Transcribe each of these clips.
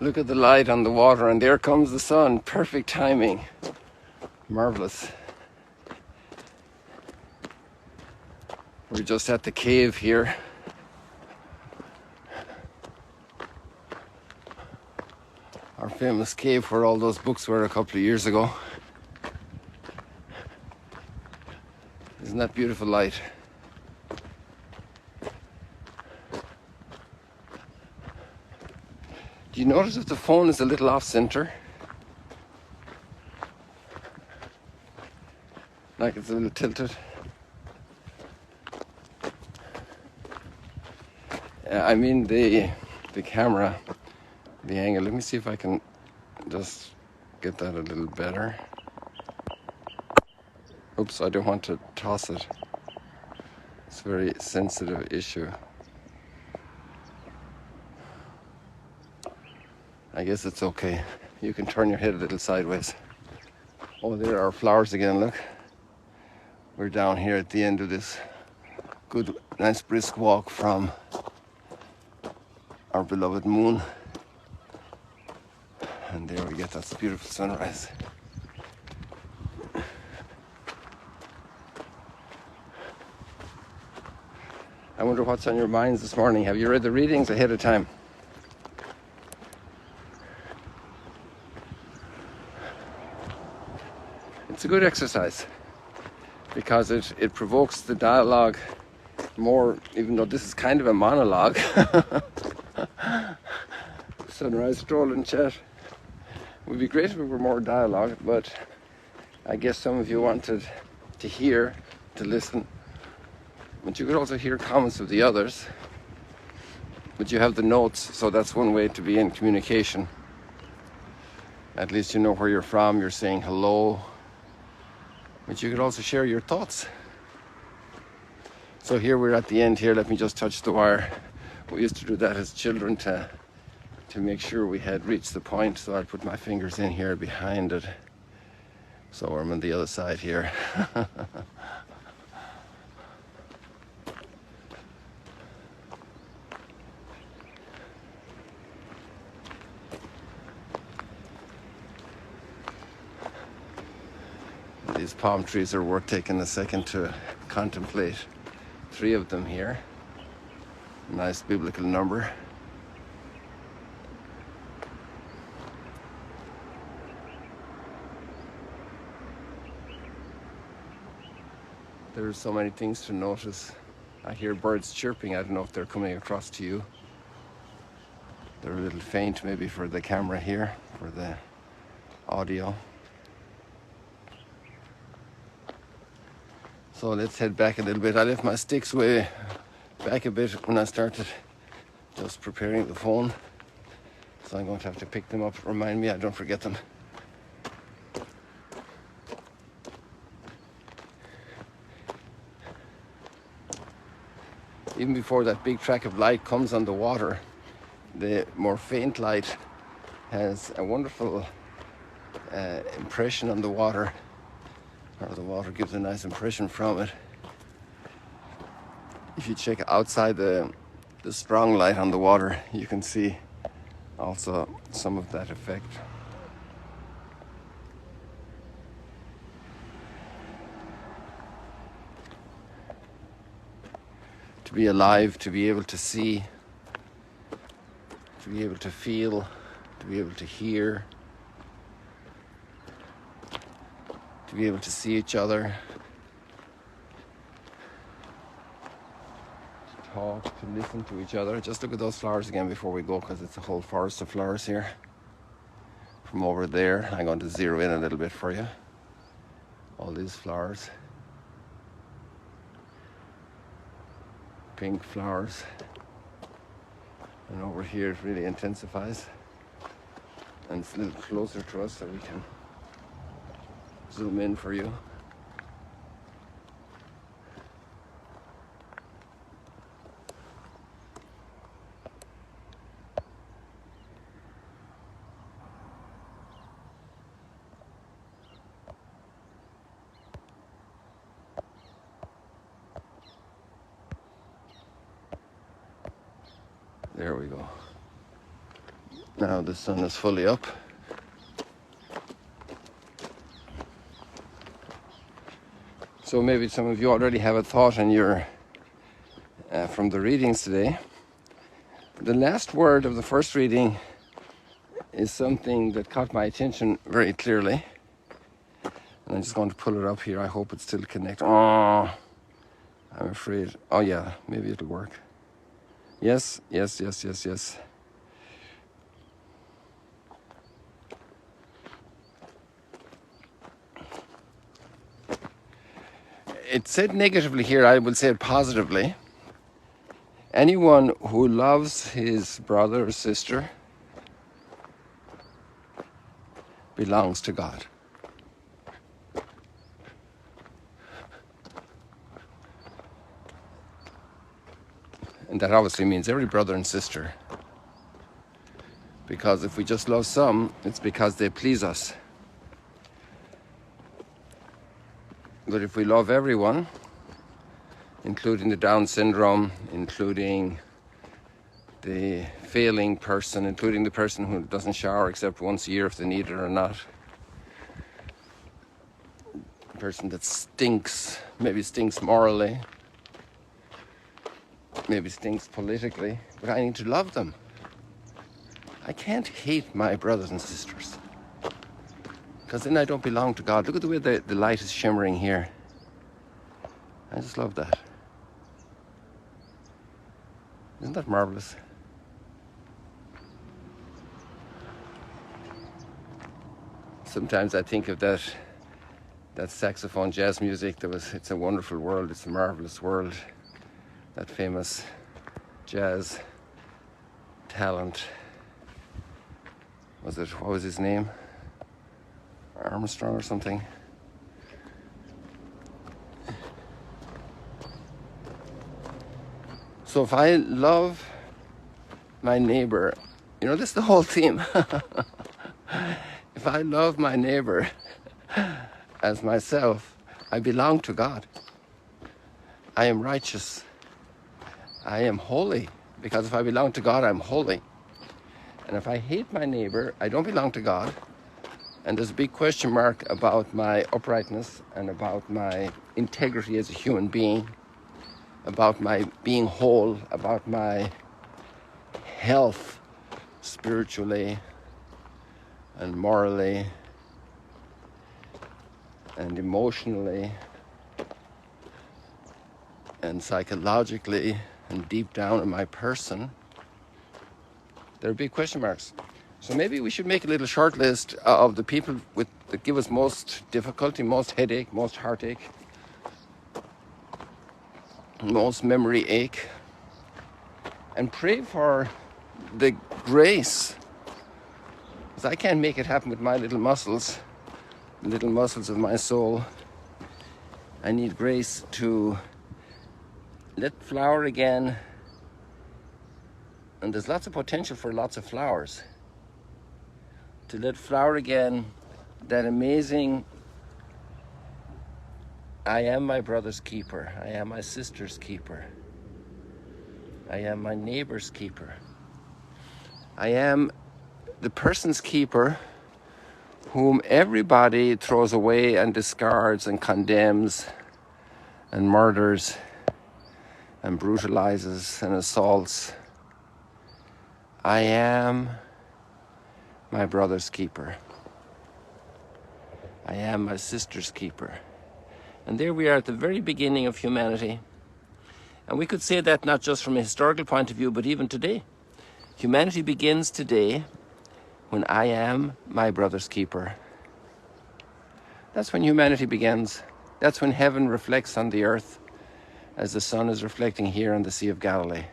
Look at the light on the water, and there comes the sun. Perfect timing. Marvelous. We're just at the cave here. Our famous cave where all those books were a couple of years ago. Isn't that beautiful light? Do you notice that the phone is a little off center? Like it's a little tilted. I mean the camera, the angle. Let me see if I can just get that a little better. Oops, I don't want to toss it. It's a very sensitive issue. I guess it's okay. You can turn your head a little sideways. Oh, there are flowers again, look. We're down here at the end of this good, nice brisk walk from our beloved moon. And there we get that beautiful sunrise. I wonder what's on your minds this morning. Have you read the readings ahead of time? It's a good exercise because it provokes the dialogue more, even though this is kind of a monologue. Sunrise stroll and chat. It would be great if it were more dialogue, but I guess some of you wanted to hear, to listen. But you could also hear comments of the others. But you have the notes, so that's one way to be in communication. At least you know where you're from, you're saying hello. But you could also share your thoughts. So here we're at the end here. Let me just touch the wire. We used to do that as children to make sure we had reached the point. So I'd put my fingers in here behind it. So I'm on the other side here. These palm trees are worth taking a second to contemplate. 3 of them here. Nice biblical number. There are so many things to notice. I hear birds chirping. I don't know if they're coming across to you. They're a little faint maybe for the camera here, for the audio. So let's head back a little bit. I left my sticks way back a bit when I started just preparing the phone. So I'm going to have to pick them up. Remind me I don't forget them. Even before that big track of light comes on the water, the more faint light has a wonderful impression on the water. Or the water gives a nice impression from it. If you check outside the strong light on the water, you can see also some of that effect. To be alive, to be able to see, to be able to feel, to be able to hear, to be able to see each other, to talk, to listen to each other. Just look at those flowers again before we go, because it's a whole forest of flowers here. From over there, I'm going to zero in a little bit for you. All these flowers. Pink flowers. And over here it really intensifies. And it's a little closer to us so we can zoom in for you. There we go. Now the sun is fully up. So maybe some of you already have a thought in your from the readings today. The last word of the first reading is something that caught my attention very clearly. And I'm just going to pull it up here. I hope it's still connected. Oh, I'm afraid. Oh yeah, maybe it'll work. Yes. It said negatively here, I will say it positively. Anyone who loves his brother or sister belongs to God. And that obviously means every brother and sister. Because if we just love some, it's because they please us. But if we love everyone, including the Down syndrome, including the failing person, including the person who doesn't shower except once a year if they need it or not, the person that stinks, maybe stinks morally, maybe stinks politically, but I need to love them. I can't hate my brothers and sisters, because then I don't belong to God. Look at the way the light is shimmering here. I just love that. Isn't that marvelous? Sometimes I think of that saxophone jazz music. It's a wonderful world, it's a marvelous world. That famous jazz talent. What was his name? Armstrong or something? So if I love my neighbor, this is the whole theme. If I love my neighbor as myself, I belong to God. I am righteous. I am holy. Because if I belong to God, I'm holy. And if I hate my neighbor, I don't belong to God. And there's a big question mark about my uprightness and about my integrity as a human being, about my being whole, about my health spiritually and morally and emotionally and psychologically and deep down in my person. There are big question marks. So maybe we should make a little short list of the people that give us most difficulty, most headache, most heartache, most memory ache, and pray for the grace. Because I can't make it happen with my little muscles, the little muscles of my soul. I need grace to let flower again. And there's lots of potential for lots of flowers. To let flower again that amazing, I am my brother's keeper. I am my sister's keeper. I am my neighbor's keeper. I am the person's keeper whom everybody throws away and discards and condemns and murders and brutalizes and assaults. I am my brother's keeper. I am my sister's keeper. And there we are at the very beginning of humanity. And we could say that not just from a historical point of view, but even today. Humanity begins today when I am my brother's keeper. That's when humanity begins. That's when heaven reflects on the earth as the sun is reflecting here on the Sea of Galilee.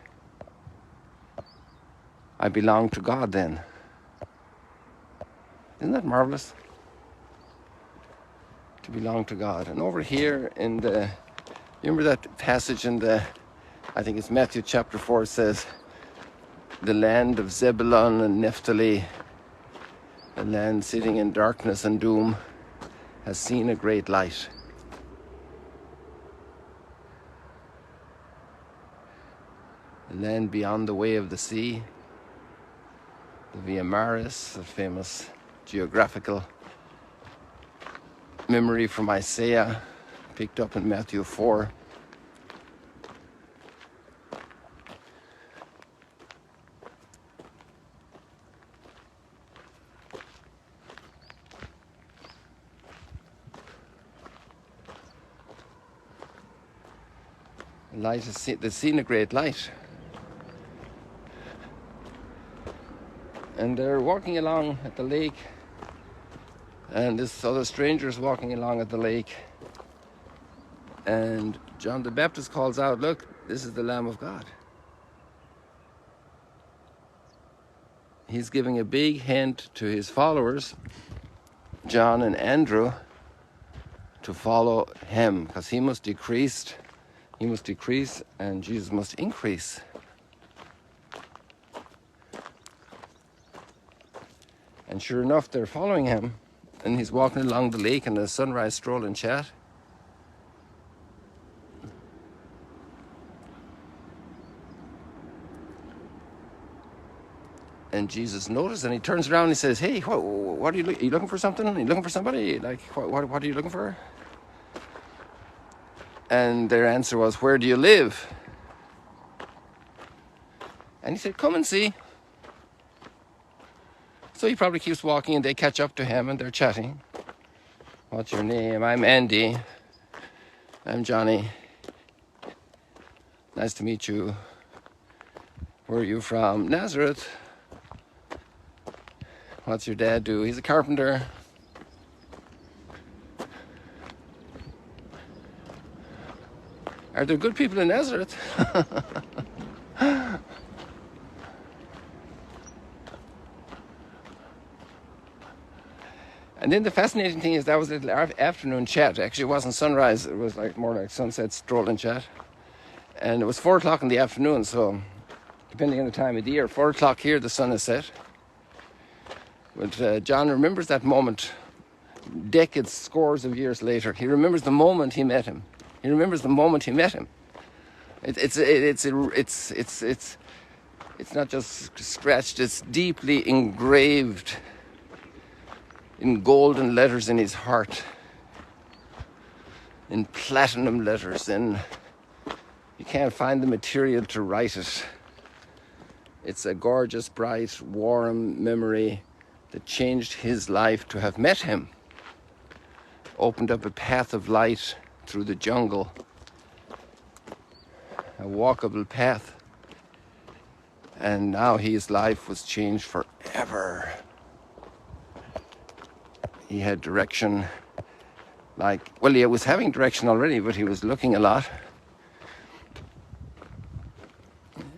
I belong to God then. Isn't that marvelous? To belong to God. And over here in you remember that passage in I think it's Matthew chapter 4, says, the land of Zebulun and Naphtali, the land sitting in darkness and doom, has seen a great light. The land beyond the way of the sea, the Via Maris, a famous geographical memory from Isaiah, picked up in Matthew 4. Light is they've seen a great light. And they're walking along at the lake, and this other stranger is walking along at the lake, and John the Baptist calls out, "Look, this is the Lamb of God." He's giving a big hint to his followers, John and Andrew, to follow him, because he must decrease and Jesus must increase. And sure enough, they're following him, and he's walking along the lake in a sunrise stroll and chat. And Jesus noticed, and he turns around and he says, "Hey, what are you looking for something? Are you looking for somebody? Like, what are you looking for?" And their answer was, "Where do you live?" And he said, "Come and see." So he probably keeps walking, and they catch up to him, and they're chatting. "What's your name?" "I'm Andy." "I'm Johnny." "Nice to meet you." "Where are you from?" "Nazareth." "What's your dad do?" "He's a carpenter." "Are there good people in Nazareth?" And then the fascinating thing is that was a little afternoon chat. Actually, it wasn't sunrise. It was like more like sunset stroll and chat. And it was 4 o'clock in the afternoon, so depending on the time of the year, 4 o'clock here, the sun is set. But John remembers that moment decades, scores of years later. He remembers the moment he met him. He remembers the moment he met him. It's not just scratched, it's deeply engraved in golden letters in his heart, in platinum letters, and you can't find the material to write it. It's a gorgeous, bright, warm memory that changed his life to have met him, opened up a path of light through the jungle, a walkable path, and now his life was changed forever. He had direction, he was having direction already, but he was looking a lot.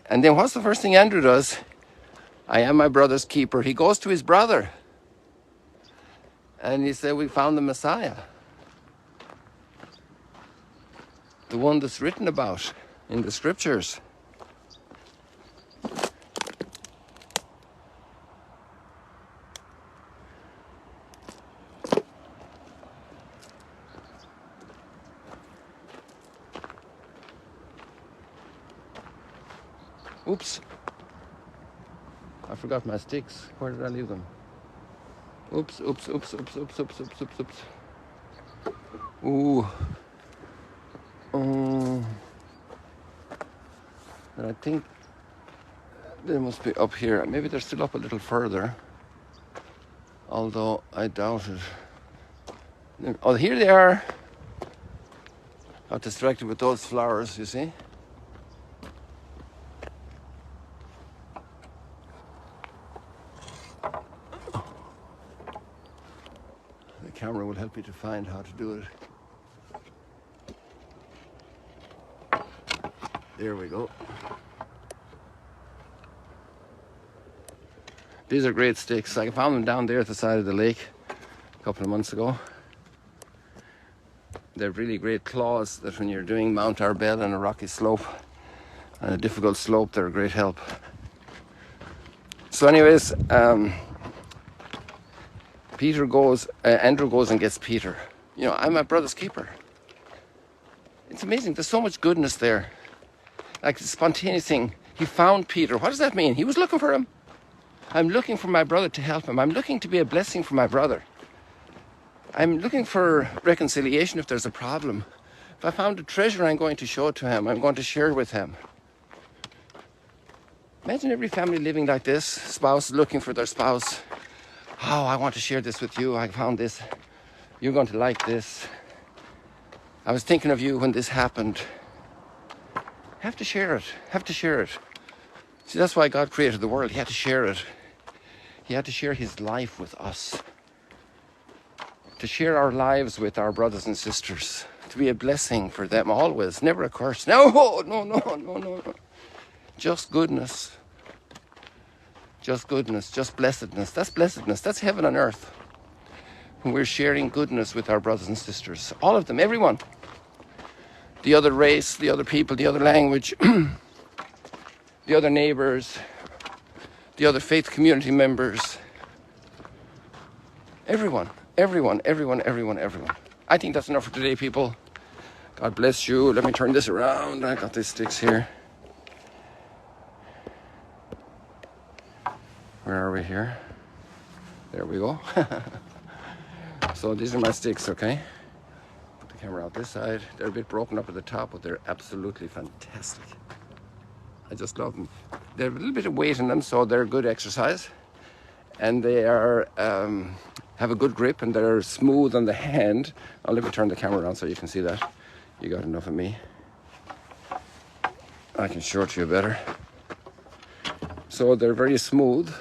And then what's the first thing Andrew does? "I am my brother's keeper." He goes to his brother and he said, "We found the Messiah, the one that's written about in the scriptures." Oops. I forgot my sticks. Where did I leave them? Oops. Ooh. And I think they must be up here. Maybe they're still up a little further, although I doubt it. Oh, here they are. Got distracted with those flowers, you see. The camera will help you to find how to do it. There we go. These are great sticks. I found them down there at the side of the lake a couple of months ago. They're really great claws that when you're doing Mount Arbel on a rocky slope, on a difficult slope, they're a great help. So anyways, Andrew goes and gets Peter. You know, "I'm my brother's keeper." It's amazing. There's so much goodness there. Like the spontaneous thing. He found Peter. What does that mean? He was looking for him. I'm looking for my brother to help him. I'm looking to be a blessing for my brother. I'm looking for reconciliation if there's a problem. If I found a treasure, I'm going to show it to him. I'm going to share it with him. Imagine every family living like this, spouse looking for their spouse. Oh, I want to share this with you. I found this. You're going to like this. I was thinking of you when this happened. Have to share it. Have to share it. See, that's why God created the world. He had to share it. He had to share his life with us. To share our lives with our brothers and sisters. To be a blessing for them always. Never a curse. No. Just goodness. Just goodness. Just blessedness. That's blessedness. That's heaven on earth. When we're sharing goodness with our brothers and sisters. All of them. Everyone. The other race. The other people. The other language. The other neighbors. The other faith community members. Everyone. Everyone. I think that's enough for today, people. God bless you. Let me turn this around. I got these sticks here. Where are we here? There we go. So these are my sticks, okay? Put the camera out this side. They're a bit broken up at the top, but they're absolutely fantastic. I just love them. They have a little bit of weight in them, so they're good exercise. And they are have a good grip, and they're smooth on the hand. I'll let me turn the camera around so you can see that. You got enough of me. I can show it to you better. So they're very smooth.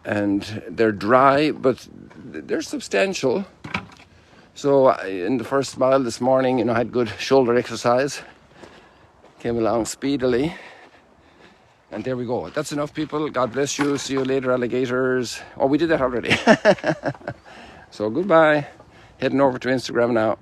And they're dry, but they're substantial. So in the first mile this morning, I had good shoulder exercise. Came along speedily. And there we go. That's enough, people. God bless you. See you later, alligators. Oh, we did that already. So goodbye. Heading over to Instagram now.